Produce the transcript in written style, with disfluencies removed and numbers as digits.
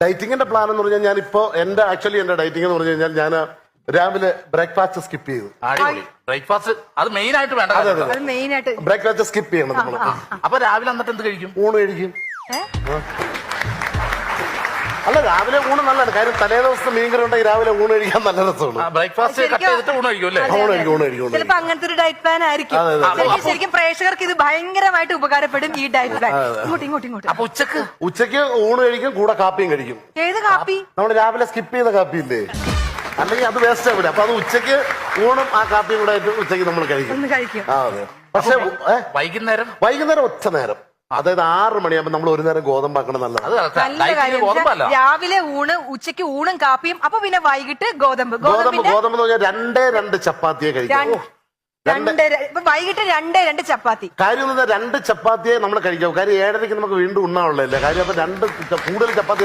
ഡയറ്റിങ്ങിന്റെ plan എന്ന് പറഞ്ഞാൽ ഞാനിപ്പോ എന്റെ ഡയറ്റിംഗ് എന്ന് പറഞ്ഞു കഴിഞ്ഞാൽ ഞാൻ രാവിലെ ബ്രേക്ക്ഫാസ്റ്റ് സ്കിപ്പ് ചെയ്തു. ബ്രേക്ക്ഫാസ്റ്റ് അത് മെയിൻ ആയിട്ട് വേണ്ട. ബ്രേക്ക്ഫാസ്റ്റ് സ്കിപ്പ് ചെയ്യണം നമ്മൾ. അപ്പൊ രാവിലെ എന്നിട്ട് എന്ത് കഴിക്കും? ഊണ് കഴിക്കും. അല്ല, രാവിലെ ഊണ് നല്ലതാണ്. കാര്യം തലേ ദിവസത്തെ മീൻകറി ഉണ്ടെങ്കിൽ രാവിലെ ഊണ് കഴിക്കാൻ നല്ല രസമാണ്. ബ്രേക്ക്ഫാസ്റ്റ് കട്ട് ചെയ്തിട്ട് ഊണ് കഴിക്കും അല്ലേ? ഊണ് കഴിക്കും. ചിലപ്പോ അങ്ങനത്തെ ഒരു ഡയറ്റ് പ്ലാൻ ആയിരിക്കും. ശരിക്കും പ്രേക്ഷകർക്ക് ഇത് ഭയങ്കരമായിട്ട് ഉപകാരപ്പെടും ഈ ഡയറ്റ് പ്ലാൻ. ഇങ്ങോട്ട്. അപ്പൊ ഉച്ചക്ക് ഊണ് കഴിക്കും, കൂടെ കാപ്പിയും കഴിക്കും. ഏത് കാപ്പി? നമ്മൾ രാവിലെ സ്കിപ്പ് ചെയ്ത കാപ്പി ഇല്ലേ, അല്ലെങ്കിൽ അത് വേസ്റ്റ് ആവില്ല. അപ്പൊ അത് ഉച്ചക്ക് ഊണും ആ കാപ്പിയും കൂടെ ആയിട്ട് ഉച്ചക്ക് നമ്മൾ കഴിക്കും. അതെ. പക്ഷെ വൈകുന്നേരം ഒറ്റ നേരം, അതായത് 6 മണിയാകുമ്പോൾ നമ്മൾ ഒരു നേരം ഗോതമ്പാക്കണം. നല്ലത്. രാവിലെ ഊണ്, ഉച്ചക്ക് ഊണും കാപ്പിയും, അപ്പൊ പിന്നെ വൈകിട്ട് ഗോതമ്പ് എന്ന് പറഞ്ഞാൽ 2 ചപ്പാത്തിയെ കഴിക്കാം. വൈകിട്ട് 2 ചപ്പാത്തി. കാര്യം 2 ചപ്പാത്തിയെ നമ്മൾ കഴിക്കാം. കാര്യം 7:30 നമുക്ക് വീണ്ടും ഉണ്ണാവുള്ളതല്ലേ. കാര്യം അപ്പൊ കൂടുതൽ ചപ്പാത്തി